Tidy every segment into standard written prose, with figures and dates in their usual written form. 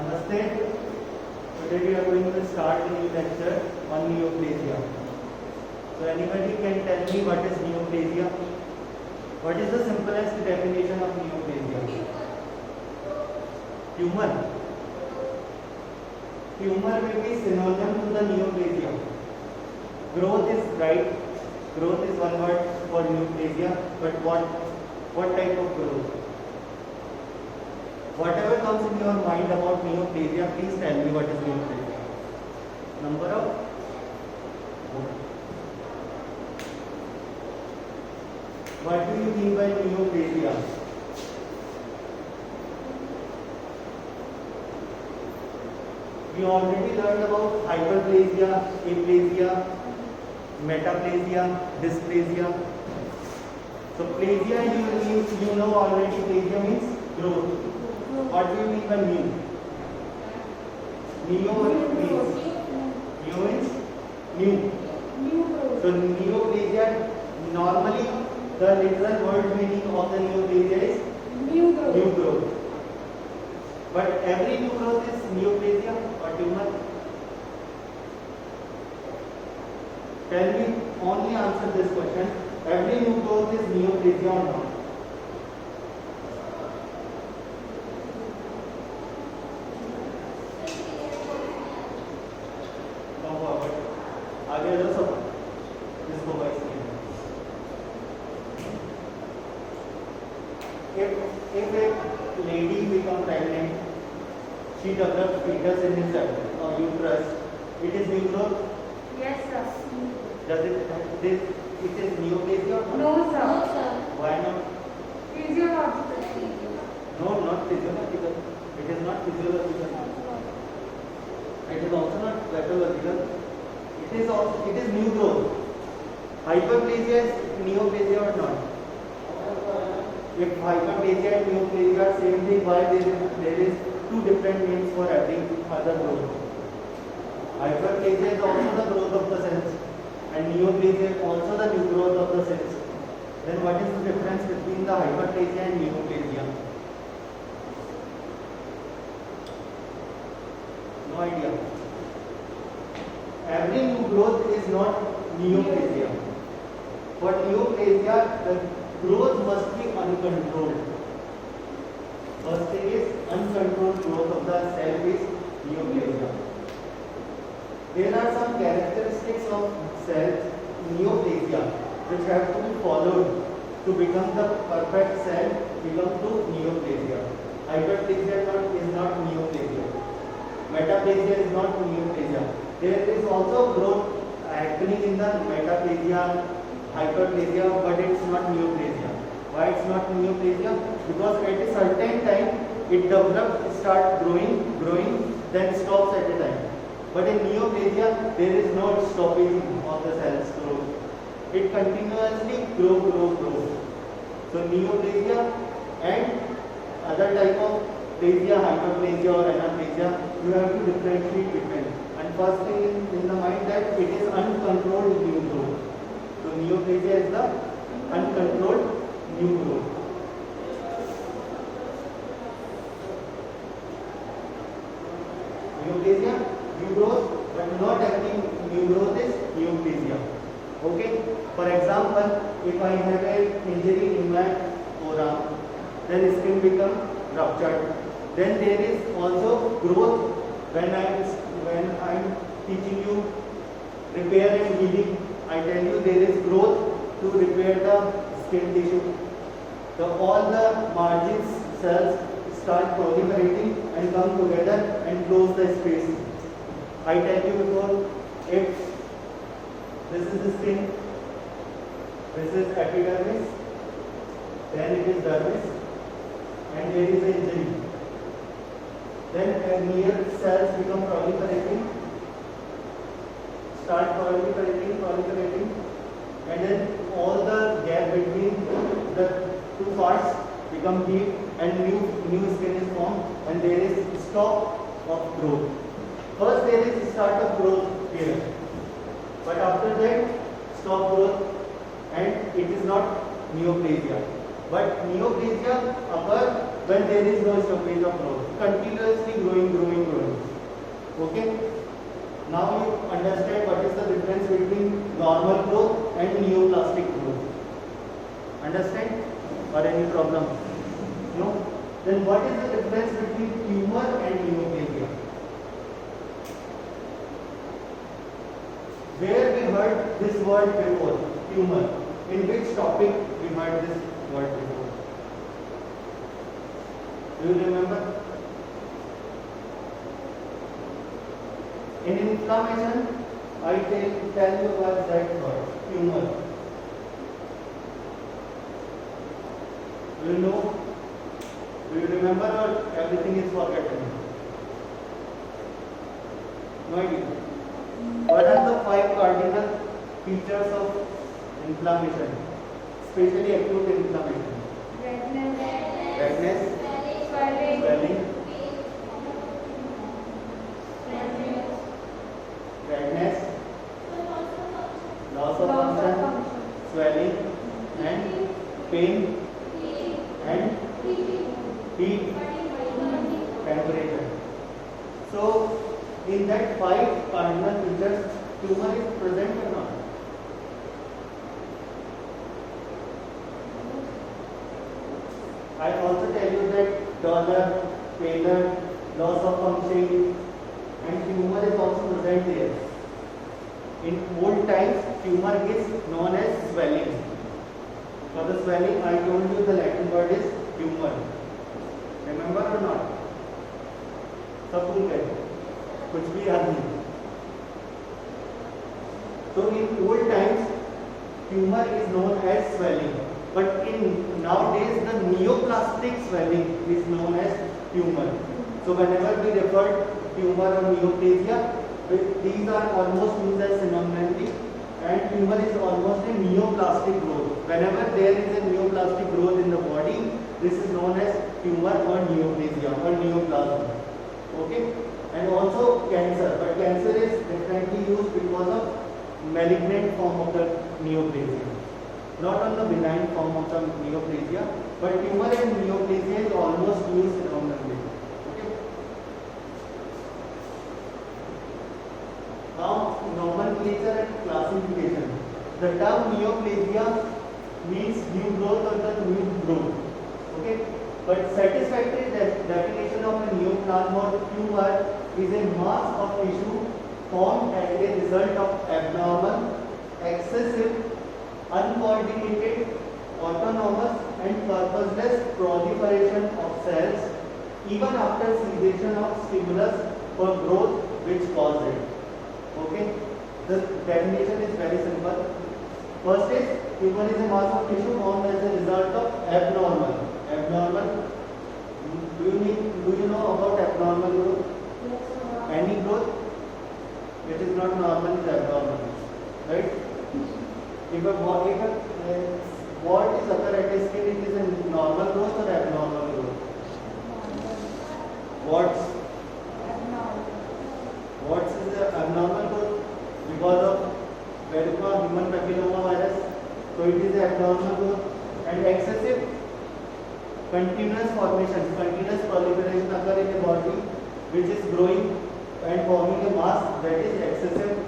Namaste. Today we are going to start a new lecture on neoplasia. So anybody can tell me what is neoplasia? What is the simplest definition of neoplasia? Tumor. Tumor will be synonym to the neoplasia. Growth is right. Growth is one word for neoplasia, but what type of growth? Whatever comes in your mind about neoplasia, please tell me what is neoplasia. Number of what do you mean by neoplasia? We already learned about hyperplasia, aplasia, metaplasia, dysplasia. So plasia, you know already, plasia means growth. What do you mean by neo? Neo means new. So neoplasia, normally the literal word meaning of the neoplasia is new growth. But every new growth is neoplasia or tumor. Tell me, only answer this question. Every new growth is neoplasia or not? आगे जो सब इसको vice if a lady become pregnant, she develops fetus in his uterus, it is new growth? Yes, sir. Does it is neoplasia or not? No, sir. Why not? Physiological. No, not physiological. It is not physiological. It is also not pathological. It is new growth. Hyperplasia is neoplasia or not? If hyperplasia and neoplasia are same thing, why there is two different names for every other growth? Hyperplasia is also the growth of the cells, and neoplasia is also the new growth of the cells. Then what is the difference between the hyperplasia and neoplasia? No idea. Every new growth is not neoplasia. For neoplasia, the growth must be uncontrolled. First thing is uncontrolled growth of the cell is neoplasia. There are some characteristics of cells neoplasia which have to be followed to become the perfect cell, become to neoplasia. Hyperplasia is not neoplasia. Metaplasia is not neoplasia. There is also growth happening in the metaplasia, hyperplasia, but it's not neoplasia. Why it's not neoplasia? Because at a certain time it develops, start growing, then stops at a time. But in neoplasia, there is no stopping of the cell's growth. It continuously grows. So neoplasia and other type of plasia, hyperplasia or anaplasia, you have to differentiate between. And first thing in the mind that it is uncontrolled new growth. So neoplasia is the uncontrolled new growth. Neoplasia, new growth, but not every new growth is neoplasia. Okay? For example, if I have an injury in my forearm, then skin become ruptured. Then there is also growth when I am teaching you repair and healing. I tell you there is growth to repair the skin tissue. So all the margins cells start proliferating and come together and close the space. I tell you before, if this is the skin, this is epidermis, then it is dermis, and there is an injury. Then near cells become proliferating, start proliferating, and then all the gap between the two parts become deep, and new skin is formed, and there is stop of growth. First there is start of growth here, but after that stop growth, and it is not neoplasia. But neoplasia occur when there is no stoppage of growth, continuously growing. Okay. Now you understand what is the difference between normal growth and neoplastic growth. Understand? Or any problem? No? Then what is the difference between tumor and neoplasia? Where we heard this word before, tumor? In which topic we heard this word before? Do you remember? In inflammation, I tell you about that word, tumor. Do you know? Do you remember, or everything is forgotten? No idea. What are the 5 cardinal features of inflammation, especially acute inflammation? Redness, swelling, redness, loss of function, swelling, and pain, and heat, temperature. So, in that 5 cardinal features, tumor is present or not? I also tell you that dolor, pallor, loss of function, and tumor is also present there. In old times, tumor is known as swelling. For the swelling, I told you the Latin word is tumor. Remember or not? सब भूल गए, कुछ भी याद नहीं. So in old times, tumor is known as swelling. But in nowadays, the neoplastic swelling is known as tumor. So whenever we refer tumor or neoplasia, these are almost used as synonymously, and tumor is almost a neoplastic growth. Whenever there is a neoplastic growth in the body, this is known as tumor or neoplasia or neoplasm. Okay? And also cancer, but cancer is differently used because of malignant form of the neoplasia. Not on the benign form of the neoplasia, but tumor and neoplasia is almost used synonymously. Okay. Now, nomenclature and classification. The term neoplasia means new growth or the new growth. Okay. But satisfactory definition of a neoplasm or tumor is a mass of tissue formed as a result of abnormal, excessive, uncoordinated, autonomous and purposeless proliferation of cells even after cessation of stimulus for growth which caused it. Okay? The definition is very simple. First is, tumor is a mass of tissue formed as a result of abnormal. Abnormal. Do you know about abnormal growth? Yes, Any growth? It is not normal, it is abnormal. Right? If what is occur at a skin, it is a normal growth or abnormal growth? What is the abnormal growth? Because of verruca human papilloma virus, so it is abnormal growth. And excessive continuous formation, continuous proliferation occur in a body which is growing and forming a mass, that is excessive.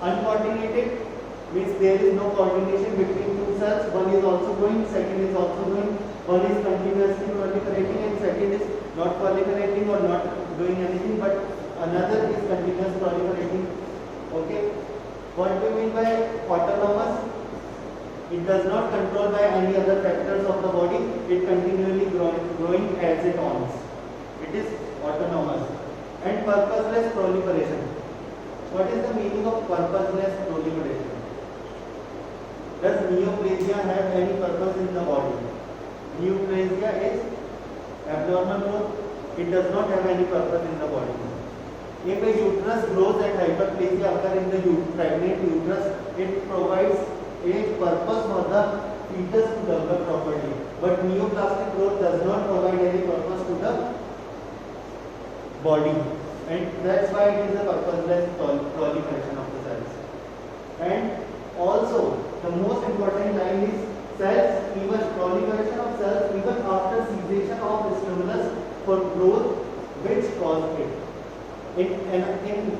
Uncoordinated means there is no coordination between two cells. One is also growing, second is also growing. One is continuously proliferating and second is not proliferating or not doing anything, but another is continuous proliferating. Okay. What do you mean by autonomous? It does not control by any other factors of the body. It continually growing as it wants. It is autonomous. And purposeless proliferation. What is the meaning of purposeless proliferation? Does neoplasia have any purpose in the body? Neoplasia is abnormal growth. It does not have any purpose in the body. If a uterus grows and hyperplasia occur in the pregnant uterus, it provides a purpose for the fetus to develop properly. But neoplastic growth does not provide any purpose to the body. And that's why it is a purposeless proliferation of the cells. And also, the most important line is cells even proliferation of cells even after cessation of stimulus for growth which caused it. In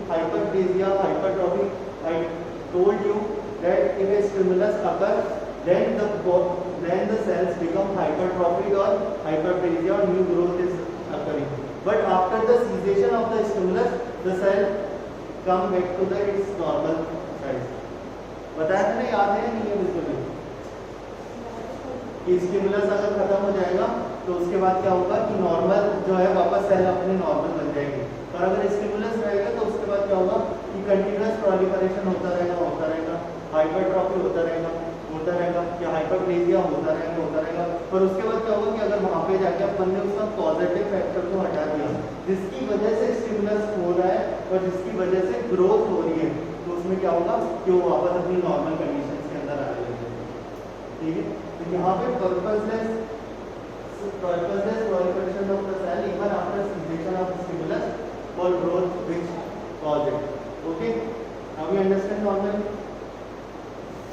hyperplasia, hypertrophy, I told you that if a stimulus occurs, then the cells become hypertrophied or hyperplasia or new growth is occurring. But after the cessation of the stimulus, the cell come back to its normal size. बताया था ना, याद है नहीं है बिल्कुल कि stimulus अगर खत्म हो जाएगा तो उसके बाद क्या होगा कि नॉर्मल जो है वापस सेल अपने नॉर्मल बन जाएगी। और अगर स्टिमुलस रहेगा तो उसके बाद क्या होगा कि कंटिन्यूअस प्रोलिफरेशन होता रहेगा, हाइपरट्रॉफी होता रहेगा या हाइपरप्लेजिया होता रहेगा। और उसके बाद क्या होगा कि अगर वहाँ पे जाके अपन ने उसका पॉजिटिव फैक्टर को हटा दिया जिसकी वजह से स्टिमुलस हो रहा है और जिसकी वजह से ग्रोथ हो रही है, तो उसमें क्या होगा कि वो वापस अपनी नॉर्मल कंडीशन के अंदर आ जाएगी। ठीक है, तो यहाँ पे purposeless proliferation of the cell even after cessation of the stimulus for growth which cause it. Okay, now we understand normally.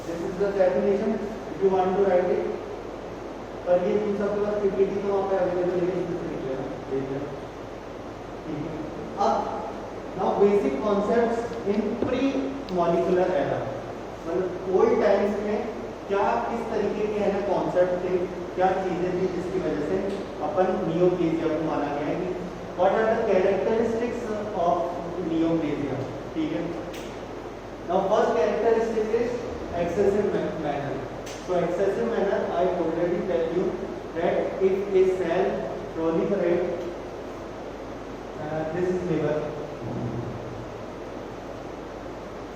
This is the definition. If you want to write it, पर ये इन सबके पास PPT तो वहाँ पे available है, इससे लिख लेना। ठीक है, अब now basic concepts in pre-molecular era, मतलब old times में क्या किस तरीके के है ना कॉन्सेप्ट थे, क्या चीजें थी जिसकी वजह से अपन नियोप्लेजिया को माना गया है कि what are the characteristics of neoplasia. ठीक है, now first characteristic is excessive manner. So excessive manner I already tell you that if a cell proliferate, this is liver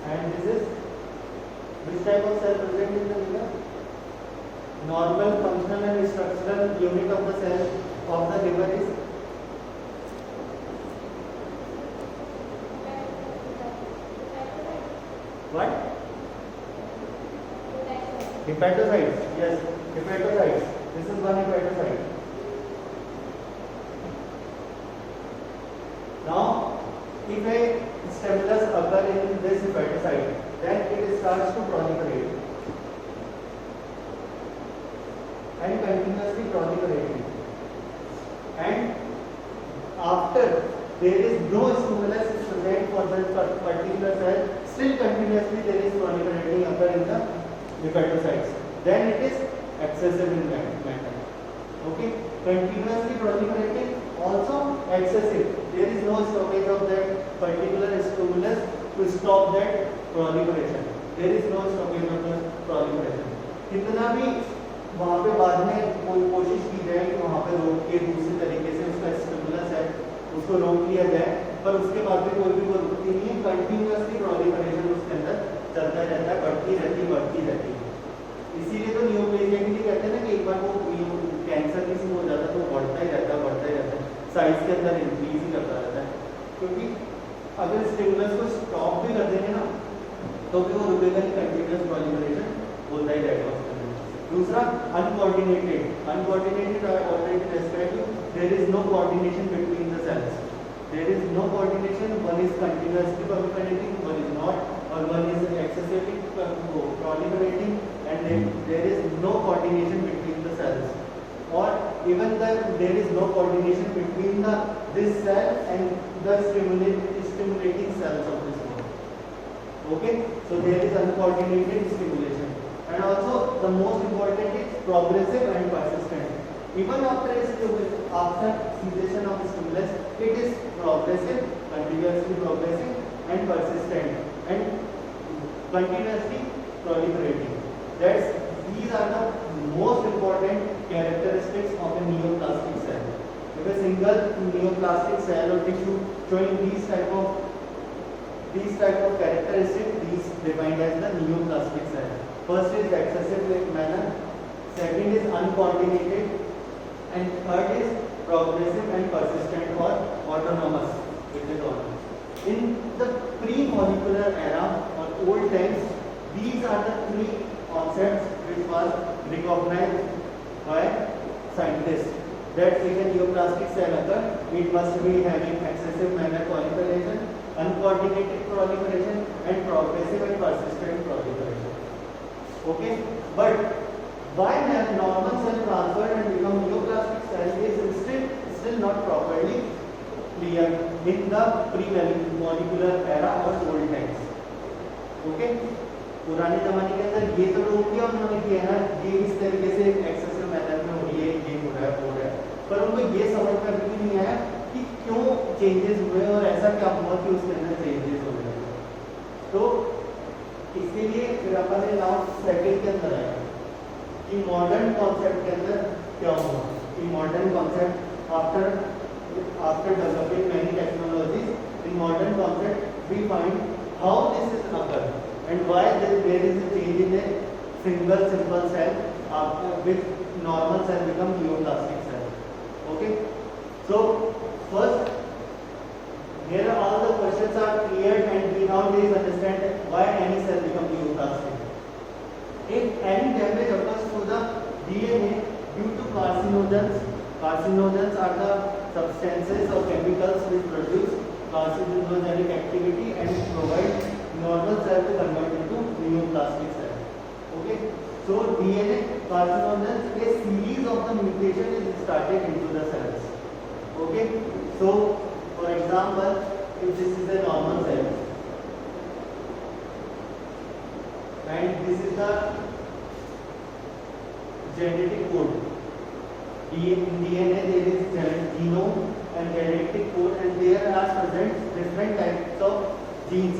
and this is which type of cell present in the liver? Normal functional and structural unit of the cell of the liver is what? Hepatocytes. Yes, hepatocytes. This is one hepatocyte. Now, if a stimulus occur in this hepatocyte, then it starts to proliferate and continuously proliferating. And after there is no stimulus present for that particular cell, still continuously there is proliferating occur in the hepatocytes. Then it is excessive in matter. Okay, continuously proliferating, also excessive. There is no stoppage of that particular stimulus to stop that proliferation. There is no stoppage of the proliferation. कितना भी वहाँ पे बाद में कोई कोशिश की जाए कि वहाँ पे रोक के दूसरी तरीके से उसका स्टिमुलस है उसको रोक लिया जाए, पर उसके बाद भी कोई रुकती नहीं है, कंटिन्यूअसली प्रोलिफरेशन उसके अंदर चलता रहता है, बढ़ती रहती है। इसीलिए तो नियोप्लेजिया के लिए कहते हैं ना कि एक बार वो कैंसर किसी को हो जाता है तो बढ़ता ही रहता है, साइज के अंदर इंक्रीज ही करता रहता है, क्योंकि अगर स्टिमुलस को स्टॉप भी कर देंगे ना तो भी वो रुकेगा नहीं, कंटिन्यूअस प्रोलिफरेशन होता ही रहेगा। दूसरा uncoordinated I already describe you, there is no coordination between the cells, there is no coordination, one is continuously proliferating, one is not, और one is excessively proliferating, and there is no coordination between the cells, or even there is no coordination between this cell and the stimulating cells of this one. Okay, so there is uncoordinated stimulation. And also the most important is progressive and persistent. Even after cessation of stimulus, it is progressive, continuously progressive and persistent and continuously proliferating. These are the most important characteristics of a neoplastic cell. If a single neoplastic cell or tissue showing these type of characteristics, these defined as the neoplastic cell. First is excessive manner, second is uncoordinated, and third is progressive and persistent or autonomous. In the pre-molecular era or old times, these are the three concepts which was recognized by scientists. That if a neoplastic cell occur, it must be having excessive manner proliferation, uncoordinated proliferation, and progressive and persistent proliferation. Okay, but why normal cell transferred and become neoplastic cell is still not properly clear in the pre-molecular era or old times. Okay, पुराने जमाने के अंदर ये तो लोग क्या उन्होंने किया है, ये इस तरीके से एक्सेसिव मेथड में हो रही है, ये हो रहा है, हो रहा है, पर उनको ये समझ में अभी भी नहीं आया कि क्यों चेंजेस हुए और ऐसा क्या हुआ कि उसके अंदर चेंजेस हो रहे हैं। तो इसके लिए फिर अपन ने नाउ सेकंड के अंदर आया कि मॉडर्न कॉन्सेप्ट के अंदर क्या हुआ, कि modern concept after developing many technologies, in modern concept we find how this is occur and why there is a change in a single simple cell after which normal cell become neoplastic cell. Okay, so first here all the questions are cleared and we nowadays understand why any cell become neoplastic. If any damage occurs to the DNA due to carcinogens are the substances or chemicals which produce carcinogenic activity and provide normal cell to convert into neoplastic cell. Okay, so DNA carcinogens, a series of the mutation is started into the cells. Okay, so for example, if this is a normal cell and this is the genetic code. In DNA there is genome and genetic code, and there are present different types of genes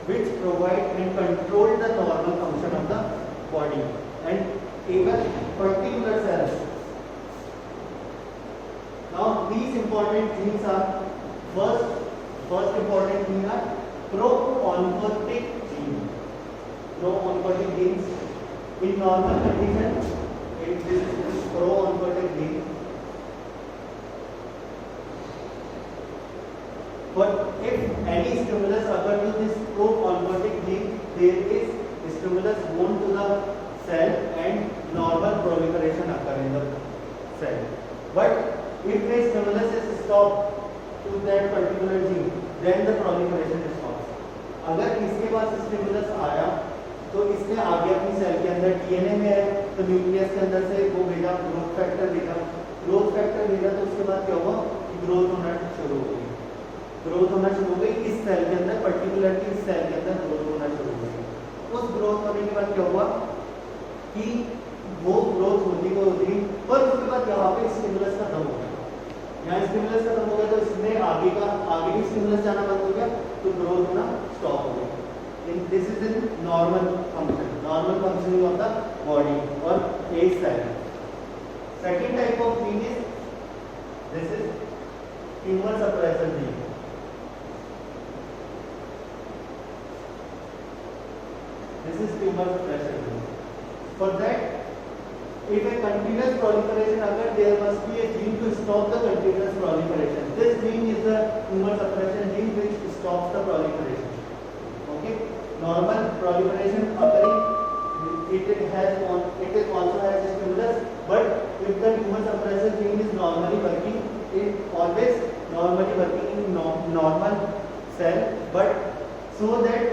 which provide and control the normal function of the body and even particular cells. Now these important genes are first important gene are pro-oncotic gene. Pro-oncotic genes in normal condition, if this is pro-oncotic gene. But if any stimulus occur to this pro-oncotic gene, there is stimulus bound to the cell and normal proliferation occur in the cell. But if a stimulus is stopped to that particular gene, then the proliferation stops. अगर इसके पास stimulus आया तो इसने आगे अपनी cell के अंदर DNA में है तो न्यूक्लियस के अंदर से वो भेजा, ग्रोथ फैक्टर भेजा तो उसके बाद क्या हुआ कि ग्रोथ होना शुरू हो गई, इस सेल के अंदर पर्टिकुलरली इस सेल के अंदर ग्रोथ होना शुरू हो गई। उस ग्रोथ होने के बाद क्या हुआ कि वो ग्रोथ होती पर उसके बाद यहाँ पे स्टिमुलस खत्म हो गया, यहाँ स्टिमुलस खत्म हो गया तो इसने आगे भी स्टिमुलस जाना बंद हो गया तो ग्रोथ होना स्टॉप हो गया। This is in normal functioning of the body or a cell. Second type of gene is this is tumor suppressor gene. This is tumor suppressor gene. For that, if a continuous proliferation occurs, there must be a gene to stop the continuous proliferation. This gene is the tumor suppression gene which stops the proliferation. Okay, normal proliferation occurring, it also has a stimulus, but if the tumor suppressor gene is normally working, it always normally working in normal cell, but so that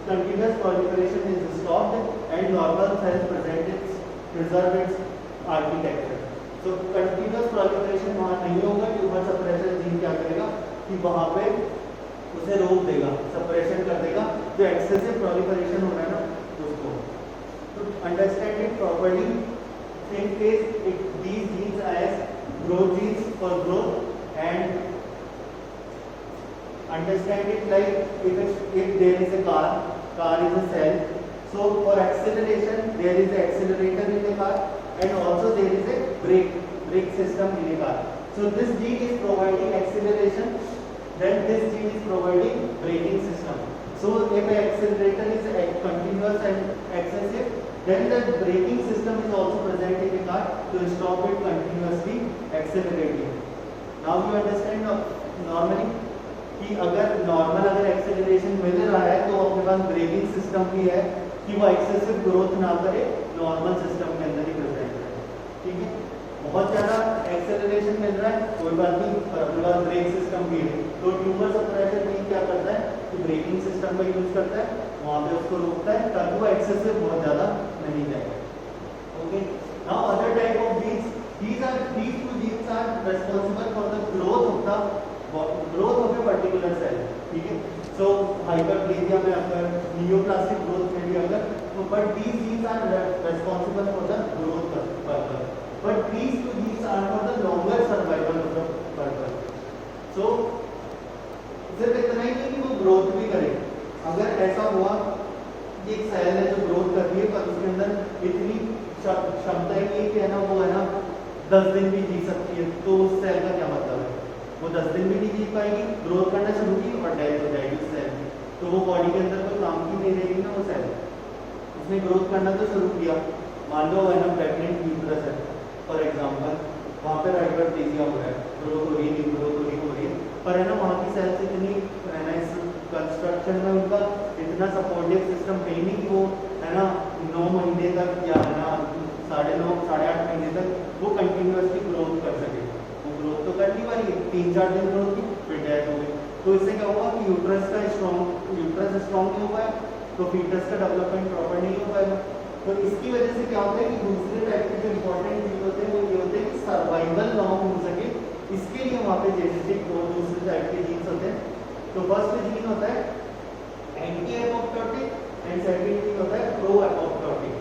continuous proliferation is stopped and normal cells preserve its architecture. So continuous proliferation वहाँ नहीं होगा, tumor suppressor gene क्या करेगा कि वहाँ पे उसे रोक देगा, सप्रेशन कर देगा, जो एक्सेसिव प्रोलिफरेशन हो रहा है ना उसको। To understand it properly, think these genes as growth genes for growth and understand it like if there is a car is a cell, so for acceleration there is an accelerator in the car and also there is a brake system in a car. So this gene is providing acceleration, then this gene is providing braking system. So if an accelerator is continuous and excessive, then the braking system is also present in the car to stop it continuously accelerating. Now you understand normally कि अगर acceleration मिल रहा है तो अपने पास braking system भी है कि वो एक्सेसिव ग्रोथ ना करे, नॉर्मल सिस्टम के अंदर ही प्रेजेंट है। ठीक है, बहुत ज़्यादा एक्सेलरेशन मिल रहा है कोई बात नहीं, पर अपने पास ब्रेक सिस्टम भी है। तो ट्यूमर सप्रेसर जीन क्या करता है कि ब्रेकिंग सिस्टम का यूज करता है, वहाँ पे उसको रोकता है ताकि वो एक्सेसिव बहुत ज़्यादा नहीं जाए। Okay, Now other type of genes, these two genes are responsible for the growth of a particular cell. ठीक है? So hyperplasia में अगर neoplastic growth में भी अगर तो but these genes are responsible for the growth purpose. But these two genes are for the longer survival of the purpose. So सिर्फ इतना ही नहीं कि वो ग्रोथ भी करे. अगर ऐसा हुआ कि एक सेल है जो ग्रोथ कर रही है पर उसके अंदर इतनी क्षमता ही नहीं कि है ना वो है ना 10 दिन भी जी सकती है, तो उस सेल का क्या मतलब है? वो 10 दिन भी नहीं जी पाएगी, ग्रोथ करना शुरू की और डेथ हो जाएगी उस सेल की. तो वो बॉडी के अंदर कोई काम की नहीं रहेगी ना वो सेल. उसने ग्रोथ करना तो शुरू किया, मान लो है ना प्रेग्नेंट यूट्रस है फॉर एग्जाम्पल, वहाँ पर हाइपरप्लेजिया हो रहा है, ग्रोथ हो रही है, न्यू ग्रोथ हो रही है, पर है ना वहाँ की सेल्स इतनी है ना इस कंस्ट्रक्शन में उनका इतना सपोर्टिव सिस्टम है नहीं कि वो है ना 9 महीने तक या है ना 9.5-8 महीने तक वो कंटिन्यूअसली ग्रोथ कर सके. वो ग्रोथ तो कर नहीं पाएगी, 3-4 दिन ग्रोथ की फिर डेथ हो गई. तो इससे क्या होगा कि यूट्रस स्ट्रॉन्ग नहीं हो पाया, तो फीटस का डेवलपमेंट प्रॉपर नहीं हो पाएगा. तो इसकी वजह से क्या होता है कि दूसरे टाइप के जो इंपॉर्टेंट चीज होते हैं वो ये होते हैं कि सर्वाइवल लॉन्ग हो सके, इसके लिए वहाँ पे जेनेटिक और दूसरे टाइप के जीन्स होते हैं. तो फर्स्ट जीन होता है anti apoptotic and second gene होता है प्रो एपोप्टोटिक.